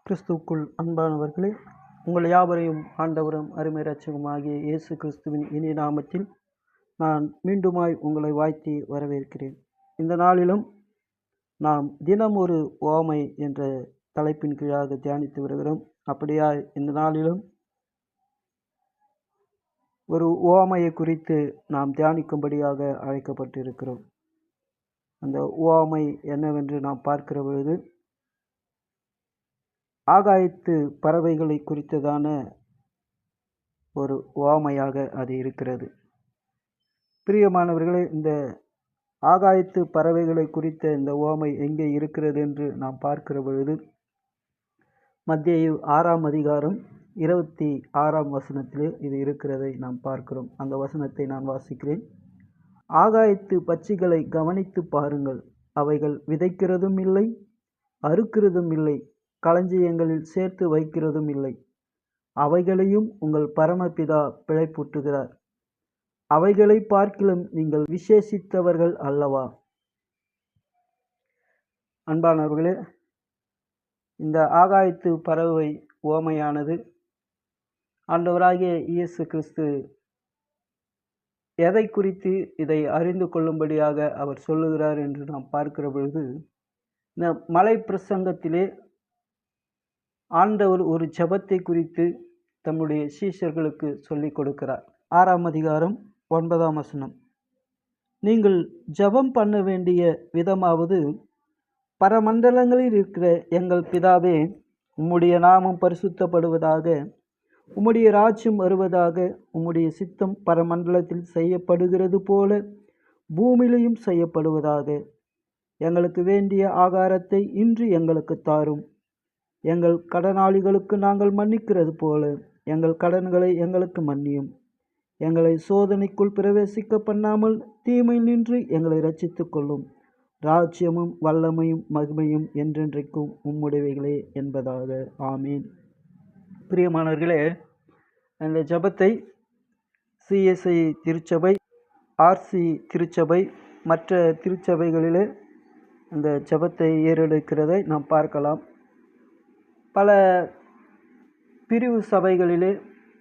கிறிஸ்துவுக்குள் அன்பானவர்களே, உங்கள் யாவரையும் ஆண்டவரும் அருமை இரட்சகருமாகிய இயேசு கிறிஸ்துவின் இனிய நாமத்தில் நான் மீண்டுமாய் உங்களை வாழ்த்தி வரவேற்கிறேன். இந்த நாளிலும் நாம் தினம் ஒரு உவமை என்ற தலைப்பின் கீழாக தியானித்து வருகிறோம். அப்படியாய் இந்த நாளிலும் ஒரு உவமையை குறித்து நாம் தியானிக்கும்படியாக அழைக்கப்பட்டிருக்கிறோம். அந்த உவமை என்னவென்று நாம் பார்க்கிற பொழுது, ஆகாயத்து பறவைகளை குறித்ததான ஒரு உவமையாக அது இருக்கிறது. பிரியமானவர்களே, இந்த ஆகாயத்து பறவைகளை குறித்த இந்த உவமை எங்கே இருக்கிறது என்று நாம் பார்க்கிற பொழுது, மத்தேயு 6ஆம் அதிகாரம் 26ஆம் வசனத்திலே இது இருக்கிறதை நாம் பார்க்கிறோம். அந்த வசனத்தை நான் வாசிக்கிறேன். ஆகாயத்து பட்சிகளை கவனித்து பாருங்கள், அவைகள் விதைக்கிறதும் இல்லை, அறுக்கிறதும் இல்லை, களஞ்சியங்களில் சேர்த்து வைக்கிறதும் இல்லை. அவைகளையும் உங்கள் பரமபிதா பிழைப்பூட்டுகிறார். அவைகளை பார்க்கிலும் நீங்கள் விசேஷித்தவர்கள் அல்லவா? அன்பானவர்களே, இந்த ஆகாயத்து பறவை உவமையானது ஆண்டவராகிய இயேசு கிறிஸ்து எதை குறித்து இதை அறிந்து கொள்ளும்படியாக அவர் சொல்லுகிறார் என்று நாம் பார்க்கிற பொழுது, இந்த மலை பிரசங்கத்திலே ஆண்டவர் ஒரு ஜெபத்தை குறித்து தம்முடைய சீஷர்களுக்கு சொல்லிக் கொடுக்கிறார். 6ஆம் அதிகாரம் 9ஆம் வசனம். நீங்கள் ஜெபம் பண்ண வேண்டிய விதமாவது, பரமண்டலங்களில் இருக்கிற எங்கள் பிதாவே, உம்முடைய நாமம் பரிசுத்தப்படுவதாக, உம்முடைய ராஜ்யம் வருவதாக, உம்முடைய சித்தம் பரமண்டலத்தில் செய்யப்படுகிறது போல பூமியிலையும் செய்யப்படுவதாக. எங்களுக்கு வேண்டிய ஆகாரத்தை இன்று எங்களுக்கு தாரும். எங்கள் கடனாளிகளுக்கு நாங்கள் மன்னிக்கிறது போல எங்கள் கடன்களை எங்களுக்கு மன்னியும். எங்களை சோதனைக்குள் பிரவேசிக்க பண்ணாமல் தீமை நின்று எங்களை இரட்சித்துக் கொள்ளும். ராஜ்யமும் வல்லமையும் மகிமையும் என்றென்றைக்கும் உம்முடையவைகளே என்பதாக. ஆமீன். பிரியமானவர்களே, அந்த ஜெபத்தை CSI திருச்சபை, RC திருச்சபை, மற்ற திருச்சபைகளிலே அந்த ஜெபத்தை ஏறெடுக்கிறதை நாம் பார்க்கலாம். பல பிரிவு சபைகளிலே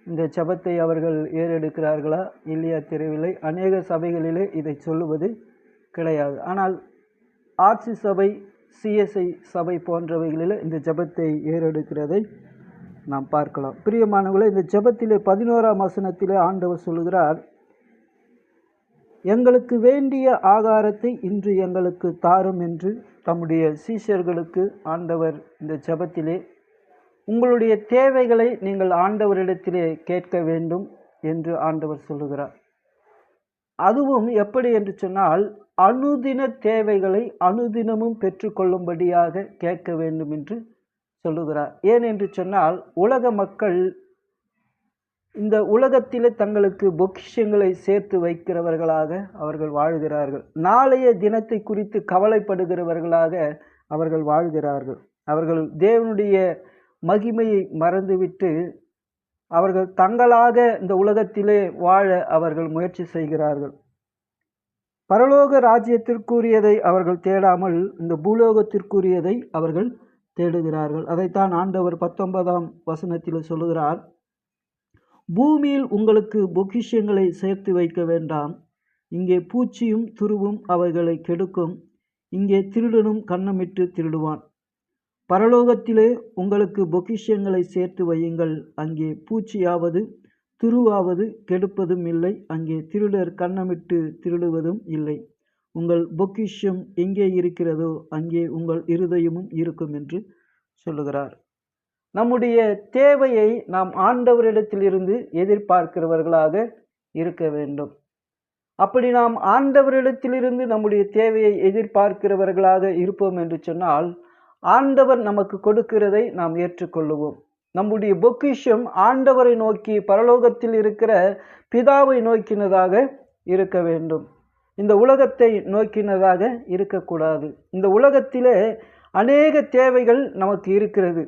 இந்த ஜெபத்தை அவர்கள் ஏறெடுக்கிறார்களா இல்லையா தெரியவில்லை. அநேக சபைகளிலே இதை சொல்லுவது கிடையாது. ஆனால் RC சபை, CSI சபை போன்றவைகளில் இந்த ஜெபத்தை ஏறெடுக்கிறதை நாம் பார்க்கலாம். பிரியமானவர்களே, இந்த ஜெபத்திலே 11ஆம் வசனத்திலே ஆண்டவர் சொல்லுகிறார், எங்களுக்கு வேண்டிய ஆகாரத்தை இன்று எங்களுக்கு தாரும் என்று தம்முடைய சீஷர்களுக்கு ஆண்டவர் இந்த ஜெபத்திலே, உங்களுடைய தேவைகளை நீங்கள் ஆண்டவரிடத்திலே கேட்க வேண்டும் என்று ஆண்டவர் சொல்லுகிறார். அதுவும் எப்படி என்று சொன்னால், அனுதின தேவைகளை அனுதினமும் பெற்றுக்கொள்ளும்படியாக கேட்க வேண்டும் என்று சொல்லுகிறார். ஏன் என்று சொன்னால், உலக மக்கள் இந்த உலகத்திலே தங்களுக்கு பொக்கிஷங்களை சேர்த்து வைக்கிறவர்களாக அவர்கள் வாழ்கிறார்கள். நாளைய தினத்தை குறித்து கவலைப்படுகிறவர்களாக அவர்கள் வாழ்கிறார்கள். அவர்கள் தேவனுடைய மகிமையை மறந்துவிட்டு அவர்கள் தங்களாக இந்த உலகத்திலே வாழ அவர்கள் முயற்சி செய்கிறார்கள். பரலோக ராஜ்யத்திற்குரியதை அவர்கள் தேடாமல் இந்த பூலோகத்திற்குரியதை அவர்கள் தேடுகிறார்கள். அதைத்தான் ஆண்டவர் 19ஆம் வசனத்தில் சொல்லுகிறார், பூமியில் உங்களுக்கு பொக்கிஷங்களை சேர்த்து வைக்க வேண்டாம். இங்கே பூச்சியும் துருவும் அவைகளை கெடுக்கும், இங்கே திருடனும் கன்னமிட்டு திருடுவான். பரலோகத்திலே உங்களுக்கு பொக்கிஷங்களை சேர்த்து வையுங்கள். அங்கே பூச்சியாவது துருவாவது கெடுப்பதும் இல்லை, அங்கே திருடர் கன்னமிட்டு திருடுவதும் இல்லை. உங்கள் பொக்கிஷம் எங்கே இருக்கிறதோ அங்கே உங்கள் இருதயமும் இருக்கும் என்று சொல்லுகிறார். நம்முடைய தேவையை நாம் ஆண்டவரிடத்திலிருந்து எதிர்பார்க்கிறவர்களாக இருக்க வேண்டும். அப்படி நாம் ஆண்டவரிடத்திலிருந்து நம்முடைய தேவையை எதிர்பார்க்கிறவர்களாக இருப்போம் என்று சொன்னால், ஆண்டவர் நமக்கு கொடுக்கிறதை நாம் ஏற்றுக்கொள்ளுவோம். நம்முடைய பொக்கிஷம் ஆண்டவரை நோக்கி, பரலோகத்தில் இருக்கிற பிதாவை நோக்கினதாக இருக்க வேண்டும். இந்த உலகத்தை நோக்கினதாக இருக்கக்கூடாது. இந்த உலகத்திலே அநேக தேவைகள் நமக்கு இருக்கிறது.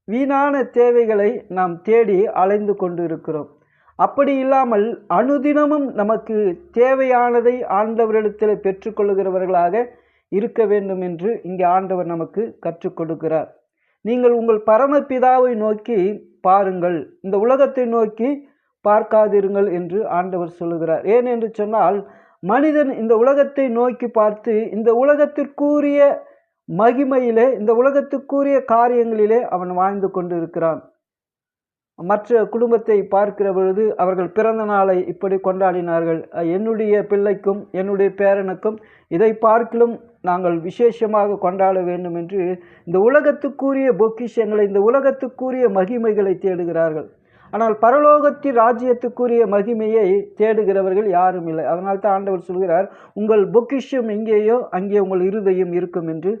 வீணான தேவைகளை நாம் தேடி அலைந்து கொண்டு இருக்கிறோம். அப்படி இல்லாமல் அனுதினமும் நமக்கு தேவையானதை ஆண்டவரிடத்தில் பெற்றுக்கொள்ளுகிறவர்களாக இருக்க வேண்டும் என்று இங்கே ஆண்டவர் நமக்கு கற்றுக் கொடுக்கிறார். நீங்கள் உங்கள் பரமபிதாவை நோக்கி பாருங்கள், இந்த உலகத்தை நோக்கி பார்க்காதிருங்கள் என்று ஆண்டவர் சொல்லுகிறார். ஏன் என்று சொன்னால், மனிதன் இந்த உலகத்தை நோக்கி பார்த்து இந்த உலகத்திற்குரிய மகிமையிலே, இந்த உலகத்துக்குரிய காரியங்களிலே அவன் வாழ்ந்து கொண்டு இருக்கிறான். மற்ற குடும்பத்தை பார்க்கிற பொழுது அவர்கள் பிறந்த நாளை இப்படி கொண்டாடினார்கள், என்னுடைய பிள்ளைக்கும் என்னுடைய பேரனுக்கும் இதை பார்க்கிலும் நாங்கள் விசேஷமாக கொண்டாட வேண்டும் என்று இந்த உலகத்துக்குரிய பொக்கிஷங்களை, இந்த உலகத்துக்குரிய மகிமைகளை தேடுகிறார்கள். ஆனால் பரலோகத்தின் ராஜ்யத்துக்குரிய மகிமையை தேடுகிறவர்கள் யாரும் இல்லை. அதனால் தான் ஆண்டவர் சொல்கிறார், உங்கள் பொக்கிஷம் எங்கேயோ அங்கே உங்கள் இருதயம் இருக்கும் என்று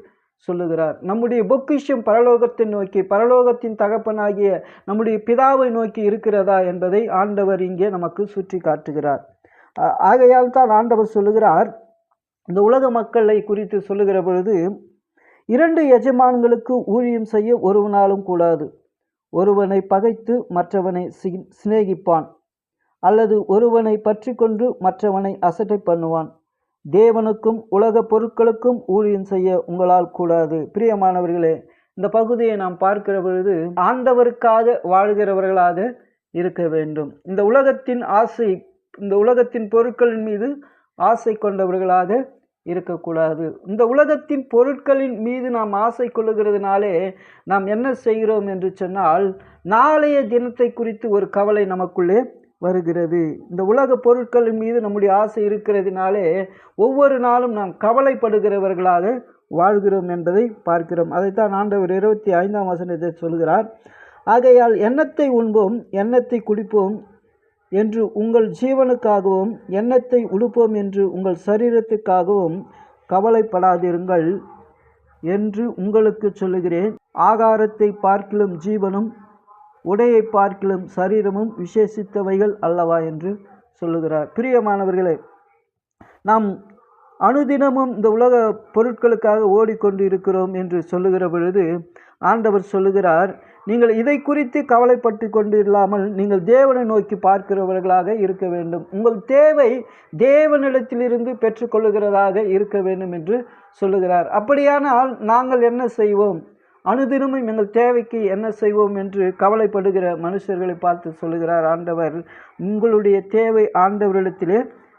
சொல்லுகிறார். நம்முடைய பொக்கிஷம் பரலோகத்தை நோக்கி, பரலோகத்தின் தகப்பனாகிய நம்முடைய பிதாவை நோக்கி இருக்கிறதா என்பதை ஆண்டவர் இங்கே நமக்கு சுற்றி காட்டுகிறார். ஆகையால் தான் ஆண்டவர் சொல்லுகிறார், இந்த உலக மக்களை குறித்து சொல்லுகிற பொழுது, 2 எஜமான்களுக்கு ஊழியம் செய்ய ஒருவனாலும் கூடாது. ஒருவனை பகைத்து மற்றவனை சிநேகிப்பான், அல்லது ஒருவனை பற்றி கொண்டு மற்றவனை அசட்டை பண்ணுவான். தேவனுக்கும் உலக பொருட்களுக்கும் ஊழியம் செய்ய உங்களால் கூடாது. பிரியமானவர்களே, இந்த பகுதியை நாம் பார்க்கிற பொழுது ஆண்டவருக்காக வாழ்கிறவர்களாக இருக்க வேண்டும். இந்த உலகத்தின் ஆசை, இந்த உலகத்தின் பொருட்களின் மீது ஆசை கொண்டவர்களாக இருக்கக்கூடாது. இந்த உலகத்தின் பொருட்களின் மீது நாம் ஆசை கொள்ளுகிறதுனாலே நாம் என்ன செய்கிறோம் என்று சொன்னால், நாளைய தினத்தை குறித்து ஒரு கவலை நமக்குள்ளே வருகிறது. இந்த உலக பொருட்களின் மீது நம்முடைய ஆசை இருக்கிறதுனாலே ஒவ்வொரு நாளும் நாம் கவலைப்படுகிறவர்களாக வாழ்கிறோம் என்பதை பார்க்கிறோம். அதைத்தான் ஆண்டவர் 25ஆம் வசனத்தை சொல்கிறார், ஆகையால் எண்ணத்தை உண்போம் எண்ணத்தை குடிப்போம் என்று உங்கள் ஜீவனுக்காகவும் எண்ணத்தை உடுப்போம் என்று உங்கள் சரீரத்துக்காகவும் கவலைப்படாதிருங்கள் என்று உங்களுக்கு சொல்லுகிறேன். ஆகாரத்தை பார்க்கிலும் ஜீவனும் உடையை பார்க்கிலும் சரீரமும் விசேஷித்தவைகள் அல்லவா என்று சொல்லுகிறார். பிரியமானவர்களே, நாம் அனுதினமும் இந்த உலக பொருட்களுக்காக ஓடிக்கொண்டு இருக்கிறோம் என்று சொல்லுகிற பொழுது ஆண்டவர் சொல்லுகிறார், நீங்கள் இதை குறித்து கவலைப்பட்டு கொண்டு இல்லாமல் நீங்கள் தேவனை நோக்கி பார்க்கிறவர்களாக இருக்க வேண்டும். உங்கள் தேவை தேவனிடத்திலிருந்து பெற்றுக்கொள்ளுகிறதாக இருக்க வேண்டும் என்று சொல்லுகிறார். அப்படியானால் நாங்கள் என்ன செய்வோம்? அனுதினமும் எங்கள் தேவைக்கு என்ன செய்வோம் என்று கவலைப்படுகிற மனுஷர்களை பார்த்து சொல்லுகிறார் ஆண்டவர், உங்களுடைய தேவை ஆண்டவரிடத்திலே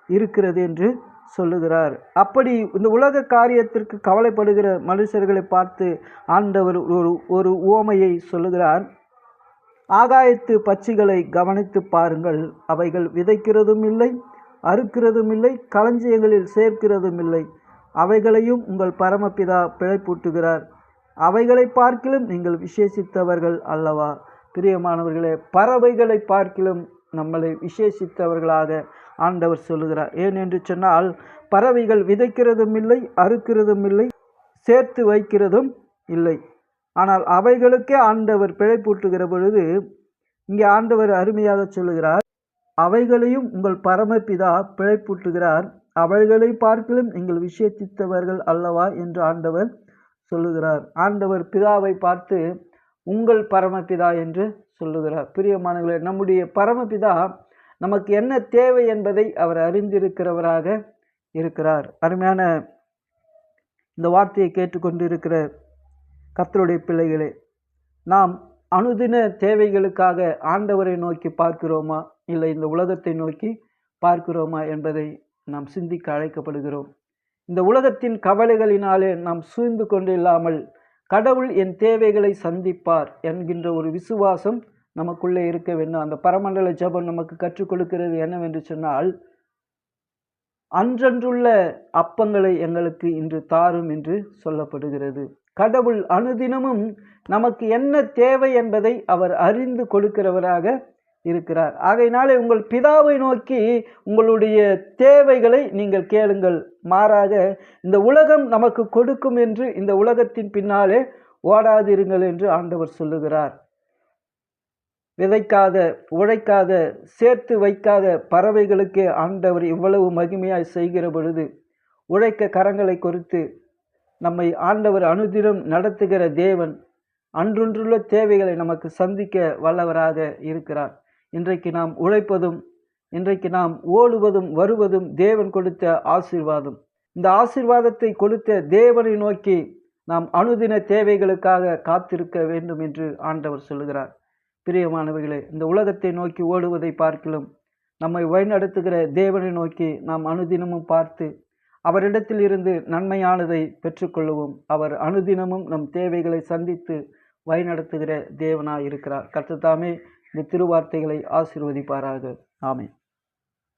இருக்கிறது என்று சொல்லுகிறார். அப்படி இந்த உலக காரியத்திற்கு கவலைப்படுகிற மனுஷர்களை பார்த்து ஆண்டவர் ஒரு உவமையை சொல்லுகிறார். ஆகாயத்து பட்சிகளை கவனித்து பாருங்கள், அவைகள் விதைக்கிறதும் இல்லை, அறுக்கிறதும் இல்லை, களஞ்சியங்களில் சேர்க்கிறதும் இல்லை, அவைகளையும் உங்கள் பரமபிதா பிழைப்பூட்டுகிறார். அவைகளை பார்க்கிலும் நீங்கள் விசேஷித்தவர்கள் அல்லவா? பிரியமானவர்களே, பறவைகளை பார்க்கிலும் நம்மளை விசேஷித்தவர்களாக ஆண்டவர் சொல்லுகிறார். ஏன் என்று சொன்னால், பறவைகள் விதைக்கிறதும் இல்லை, அறுக்கிறதும் இல்லை, சேர்த்து வைக்கிறதும் இல்லை. ஆனால் அவைகளுக்கே ஆண்டவர் பிழைப்பூட்டுகிற பொழுது இங்கே ஆண்டவர் அருமையாக சொல்லுகிறார், அவைகளையும் உங்கள் பரமபிதா பிழைப்பூட்டுகிறார். அவைகளை பார்க்கிலும் நீங்கள் விசேஷித்தவர்கள் அல்லவா என்று ஆண்டவர் சொல்லுகிறார். ஆண்டவர் பிதாவை பார்த்து உங்கள் பரமபிதா என்று சொல்லுகிறார். பிரியமானவர்களே, நம்முடைய பரமபிதா நமக்கு என்ன தேவை என்பதை அவர் அறிந்திருக்கிறவராக இருக்கிறார். அருமையான இந்த வார்த்தையை கேட்டுக்கொண்டு இருக்கிற கர்த்தருடைய பிள்ளைகளே, நாம் அனுதின தேவைகளுக்காக ஆண்டவரை நோக்கி பார்க்கிறோமா, இல்லை இந்த உலகத்தை நோக்கி பார்க்கிறோமா என்பதை நாம் சிந்திக்க அழைக்கப்படுகிறோம். இந்த உலகத்தின் கவலைகளினாலே நாம் சூழ்ந்து கொண்டு இல்லாமல், கடவுள் என் தேவைகளை சந்திப்பார் என்கின்ற ஒரு விசுவாசம் நமக்குள்ளே இருக்க வேண்டும். அந்த பரமண்டல ஜெபம் நமக்கு கற்றுக் கொடுக்கிறது என்னவென்று சொன்னால், அன்றன்றுள்ள அப்பங்களை எங்களுக்கு இன்று தாரும் என்று சொல்லப்படுகிறது. கடவுள் அனுதினமும் நமக்கு என்ன தேவை என்பதை அவர் அறிந்து கொடுக்கிறவராக இருக்கிறார். ஆகையினாலே உங்கள் பிதாவை நோக்கி உங்களுடைய தேவைகளை நீங்கள் கேளுங்கள். மாறாக இந்த உலகம் நமக்கு கொடுக்கும் என்று இந்த உலகத்தின் பின்னாலே ஓடாதிருங்கள் என்று ஆண்டவர் சொல்லுகிறார். விதைக்காத, உழைக்காத, சேர்த்து வைக்காத பறவைகளுக்கே ஆண்டவர் இவ்வளவு மகிமையாய் செய்கிற பொழுது, உழைக்க கரங்களை கொடுத்து நம்மை ஆண்டவர் அனுதினம் நடத்துகிற தேவன் அன்றொன்றுள்ள தேவைகளை நமக்கு சந்திக்க வல்லவராக இருக்கிறார். இன்றைக்கு நாம் உழைப்பதும், இன்றைக்கு நாம் ஓடுவதும் வருவதும் தேவன் கொடுத்த ஆசீர்வாதம். இந்த ஆசீர்வாதத்தை கொடுத்த தேவனை நோக்கி நாம் அனுதின தேவைகளுக்காக காத்திருக்க வேண்டும் என்று ஆண்டவர் சொல்லுகிறார். பிரியமானவர்களே, இந்த உலகத்தை நோக்கி ஓடுவதை பார்க்கிலும் நம்மை வழிநடத்துகிற தேவனை நோக்கி நாம் அனுதினமும் பார்த்து அவரிடத்தில் இருந்து நன்மையானதை பெற்றுக்கொள்ளுவோம். அவர் அனுதினமும் நம் தேவைகளை சந்தித்து வழிநடத்துகிற தேவனாய் இருக்கிறார். கர்த்தர் தாமே இந்த திருவார்த்தைகளை ஆசீர்வதிப்பாராக. ஆமென்.